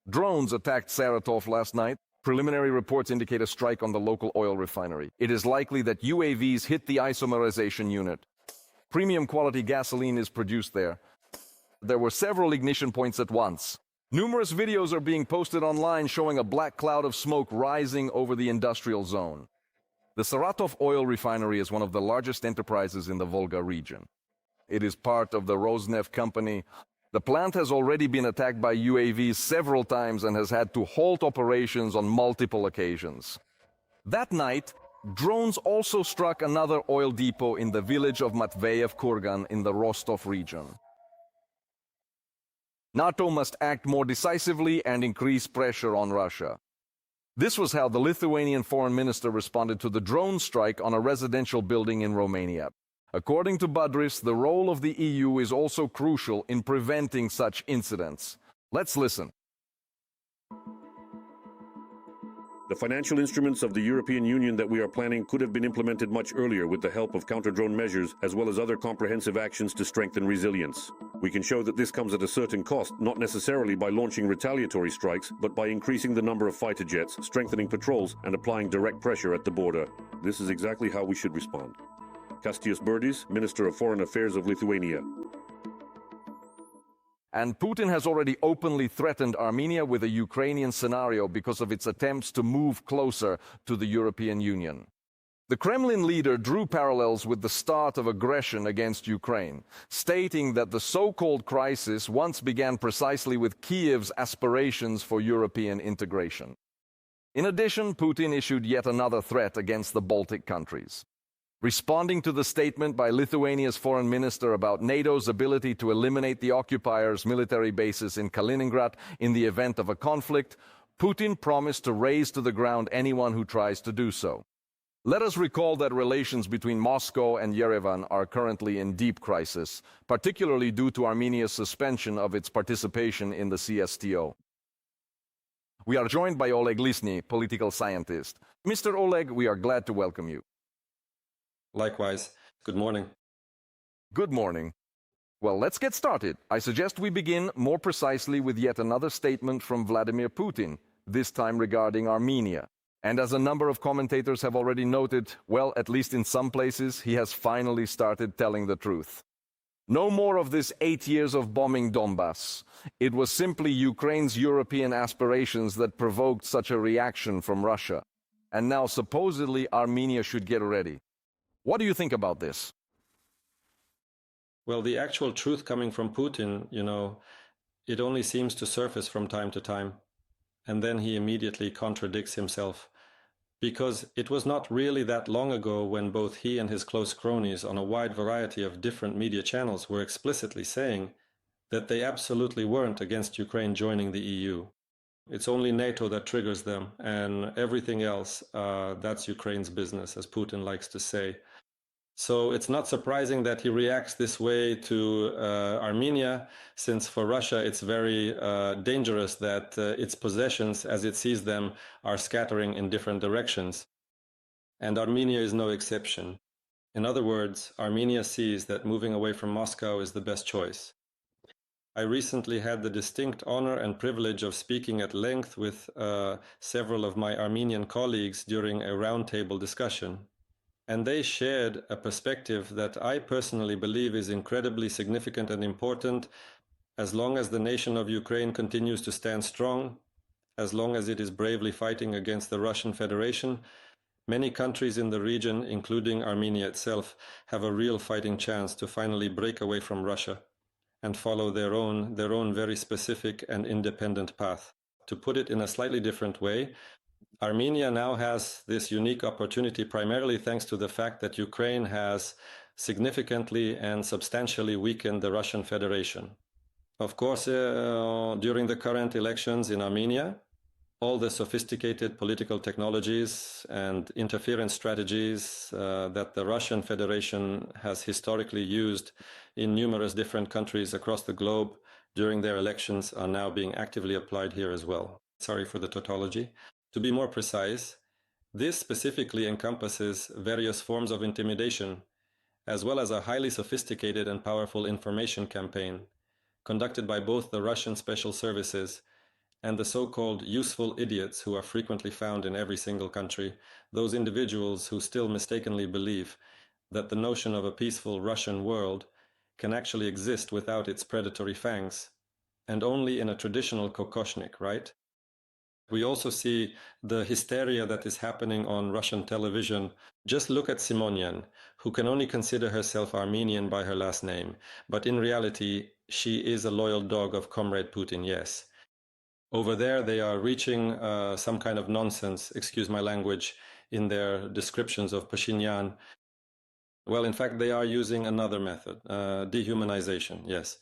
Drones attacked Saratov last night. Preliminary reports indicate a strike on the local oil refinery. It is likely that UAVs hit the isomerization unit. Premium quality gasoline is produced there. There were several ignition points at once. Numerous videos are being posted online showing a black cloud of smoke rising over the industrial zone. The Saratov oil refinery is one of the largest enterprises in the Volga region. It is part of the Rosneft company. The plant has already been attacked by UAVs several times and has had to halt operations on multiple occasions. That night, drones also struck another oil depot in the village of Matveyev Kurgan in the Rostov region. NATO must act more decisively and increase pressure on Russia. This was how the Lithuanian foreign minister responded to the drone strike on a residential building in Romania. According to Budris, the role of the EU is also crucial in preventing such incidents. Let's listen. The financial instruments of the European Union that we are planning could have been implemented much earlier with the help of counter-drone measures as well as other comprehensive actions to strengthen resilience. We can show that this comes at a certain cost, not necessarily by launching retaliatory strikes, but by increasing the number of fighter jets, strengthening patrols, and applying direct pressure at the border. This is exactly how we should respond. Kastius Burdis, Minister of Foreign Affairs of Lithuania. And Putin has already openly threatened Armenia with a Ukrainian scenario because of its attempts to move closer to the European Union. The Kremlin leader drew parallels with the start of aggression against Ukraine, stating that the so-called crisis once began precisely with Kiev's aspirations for European integration. In addition, Putin issued yet another threat against the Baltic countries. Responding to the statement by Lithuania's foreign minister about NATO's ability to eliminate the occupiers' military bases in Kaliningrad in the event of a conflict, Putin promised to raze to the ground anyone who tries to do so. Let us recall that relations between Moscow and Yerevan are currently in deep crisis, particularly due to Armenia's suspension of its participation in the CSTO. We are joined by Oleg Lisny, political scientist. Mr. Oleg, we are glad to welcome you. Likewise. Good morning. Good morning. Well, let's get started. I suggest we begin more precisely with yet another statement from Vladimir Putin, this time regarding Armenia. And as a number of commentators have already noted, well, at least in some places, he has finally started telling the truth. No more of this 8 years of bombing Donbass. It was simply Ukraine's European aspirations that provoked such a reaction from Russia. And now supposedly Armenia should get ready. What do you think about this? Well, the actual truth coming from Putin, it only seems to surface from time to time. And then he immediately contradicts himself. Because it was not really that long ago when both he and his close cronies on a wide variety of different media channels were explicitly saying that they absolutely weren't against Ukraine joining the EU. It's only NATO that triggers them, and everything else, that's Ukraine's business, as Putin likes to say. So it's not surprising that he reacts this way to Armenia, since for Russia it's very dangerous that its possessions, as it sees them, are scattering in different directions. And Armenia is no exception. In other words, Armenia sees that moving away from Moscow is the best choice. I recently had the distinct honor and privilege of speaking at length with several of my Armenian colleagues during a roundtable discussion. And they shared a perspective that I personally believe is incredibly significant and important. As long as the nation of Ukraine continues to stand strong, as long as it is bravely fighting against the Russian Federation, many countries in the region, including Armenia itself, have a real fighting chance to finally break away from Russia and follow their own very specific and independent path. To put it in a slightly different way, Armenia now has this unique opportunity primarily thanks to the fact that Ukraine has significantly and substantially weakened the Russian Federation. Of course, during the current elections in Armenia, all the sophisticated political technologies and interference strategies that the Russian Federation has historically used in numerous different countries across the globe during their elections are now being actively applied here as well. Sorry for the tautology. To be more precise, this specifically encompasses various forms of intimidation, as well as a highly sophisticated and powerful information campaign conducted by both the Russian special services and the so-called useful idiots who are frequently found in every single country, those individuals who still mistakenly believe that the notion of a peaceful Russian world can actually exist without its predatory fangs, and only in a traditional kokoshnik, right? We also see the hysteria that is happening on Russian television. Just look at Simonian, who can only consider herself Armenian by her last name, but in reality, she is a loyal dog of Comrade Putin, yes. Over there, they are reaching some kind of nonsense, excuse my language, in their descriptions of Pashinyan. Well, in fact, they are using another method, dehumanization, yes.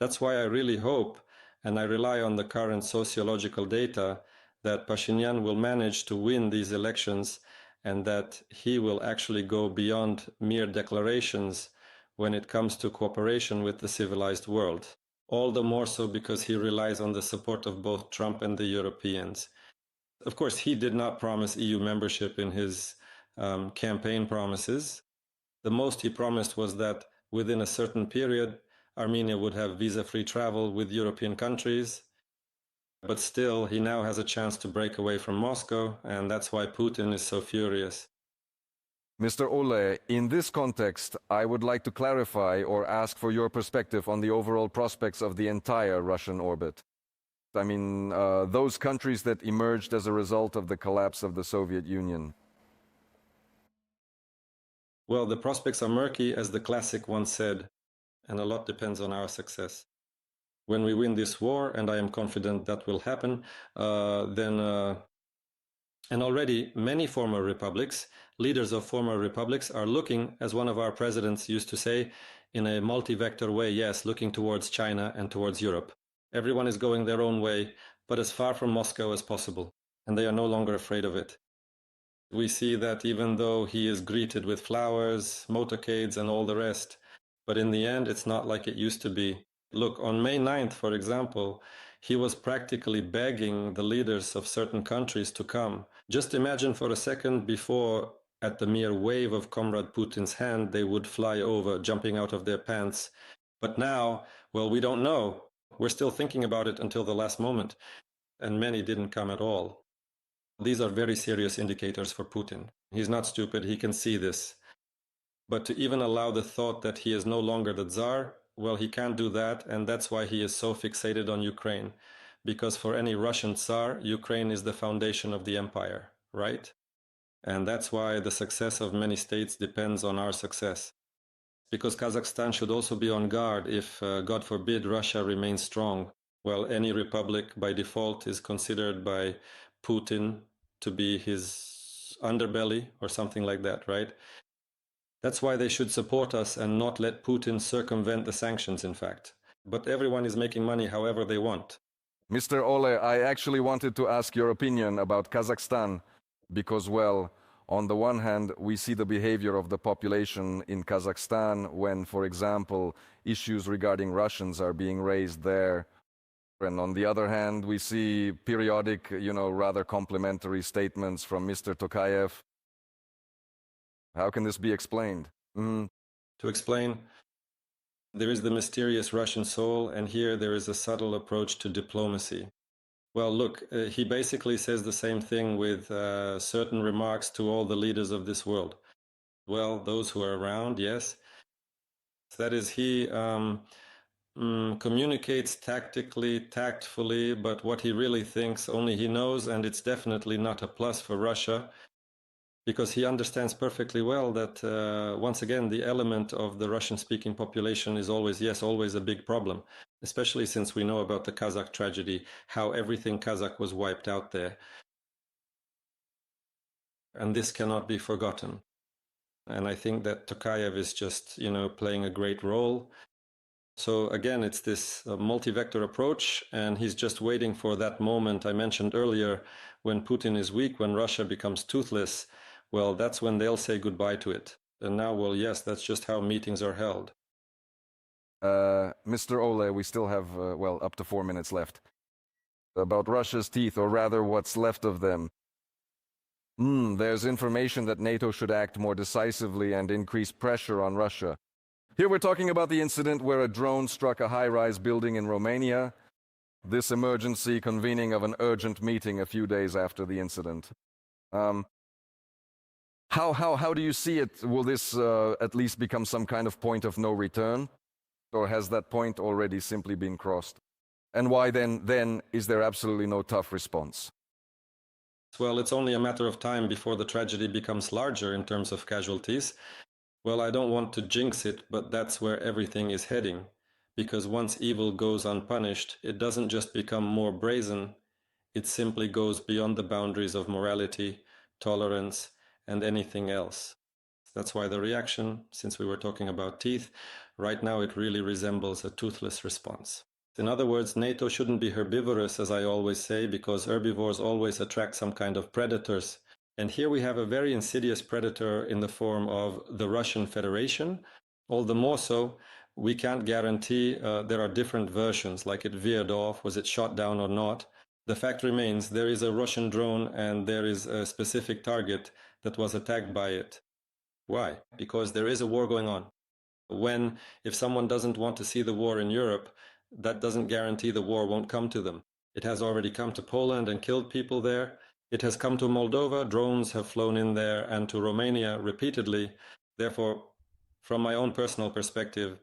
That's why I really hope, and I rely on the current sociological data, that Pashinyan will manage to win these elections and that he will actually go beyond mere declarations when it comes to cooperation with the civilized world. All the more so because he relies on the support of both Trump and the Europeans. Of course, he did not promise EU membership in his campaign promises. The most he promised was that within a certain period, Armenia would have visa-free travel with European countries. But still, he now has a chance to break away from Moscow, and that's why Putin is so furious. Mr. Ole, in this context, I would like to clarify or ask for your perspective on the overall prospects of the entire Russian orbit. I mean, those countries that emerged as a result of the collapse of the Soviet Union. Well, the prospects are murky, as the classic once said, and a lot depends on our success. When we win this war, and I am confident that will happen, and already many former republics, leaders of former republics, are looking, as one of our presidents used to say, in a multi-vector way, yes, looking towards China and towards Europe. Everyone is going their own way, but as far from Moscow as possible, and they are no longer afraid of it. We see that even though he is greeted with flowers, motorcades, and all the rest, but in the end, it's not like it used to be. Look, on May 9th, for example, he was practically begging the leaders of certain countries to come. Just imagine for a second before, at the mere wave of Comrade Putin's hand, they would fly over, jumping out of their pants. But now, well, we don't know. We're still thinking about it until the last moment, and many didn't come at all. These are very serious indicators for Putin. He's not stupid, he can see this. But to even allow the thought that he is no longer the Tsar, well, he can't do that, and that's why he is so fixated on Ukraine. Because for any Russian Tsar, Ukraine is the foundation of the empire, right? And that's why the success of many states depends on our success. Because Kazakhstan should also be on guard if, God forbid, Russia remains strong. Well, any republic by default is considered by Putin to be his underbelly or something like that, right? That's why they should support us and not let Putin circumvent the sanctions, in fact. But everyone is making money however they want. Mr. Ole, I actually wanted to ask your opinion about Kazakhstan because, well, on the one hand, we see the behavior of the population in Kazakhstan when, for example, issues regarding Russians are being raised there. And on the other hand, we see periodic, rather complimentary statements from Mr. Tokayev. How can this be explained? To explain, there is the mysterious Russian soul, and here there is a subtle approach to diplomacy. Well, look, he basically says the same thing with certain remarks to all the leaders of this world. Well, those who are around, yes. That is, he communicates tactically, tactfully, but what he really thinks only he knows, and it's definitely not a plus for Russia, because he understands perfectly well that, once again, the element of the Russian-speaking population is always, yes, always a big problem, especially since we know about the Kazakh tragedy, how everything Kazakh was wiped out there. And this cannot be forgotten. And I think that Tokayev is just, playing a great role. So again, it's this multi-vector approach, and he's just waiting for that moment I mentioned earlier, when Putin is weak, when Russia becomes toothless. Well, that's when they'll say goodbye to it. And now, well, yes, that's just how meetings are held. Mr. Ole, we still have, up to 4 minutes left. About Russia's teeth, or rather what's left of them. There's information that NATO should act more decisively and increase pressure on Russia. Here we're talking about the incident where a drone struck a high-rise building in Romania. this emergency convening of an urgent meeting a few days after the incident. How do you see it? Will this at least become some kind of point of no return? Or has that point already simply been crossed? And why then is there absolutely no tough response? Well, it's only a matter of time before the tragedy becomes larger in terms of casualties. Well, I don't want to jinx it, but that's where everything is heading. Because once evil goes unpunished, it doesn't just become more brazen, it simply goes beyond the boundaries of morality, tolerance, and anything else. That's why the reaction, since we were talking about teeth, right now it really resembles a toothless response. In other words, NATO shouldn't be herbivorous, as I always say, because herbivores always attract some kind of predators. And here we have a very insidious predator in the form of the Russian Federation. All the more so, we can't guarantee there are different versions, like it veered off, was it shot down or not. The fact remains there is a Russian drone and there is a specific target that was attacked by it. Why? Because there is a war going on. If someone doesn't want to see the war in Europe, that doesn't guarantee the war won't come to them. It has already come to Poland and killed people there. It has come to Moldova, drones have flown in there, and to Romania repeatedly. Therefore, from my own personal perspective,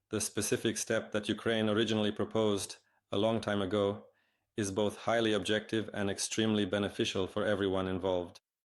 the specific step that Ukraine originally proposed a long time ago is both highly objective and extremely beneficial for everyone involved.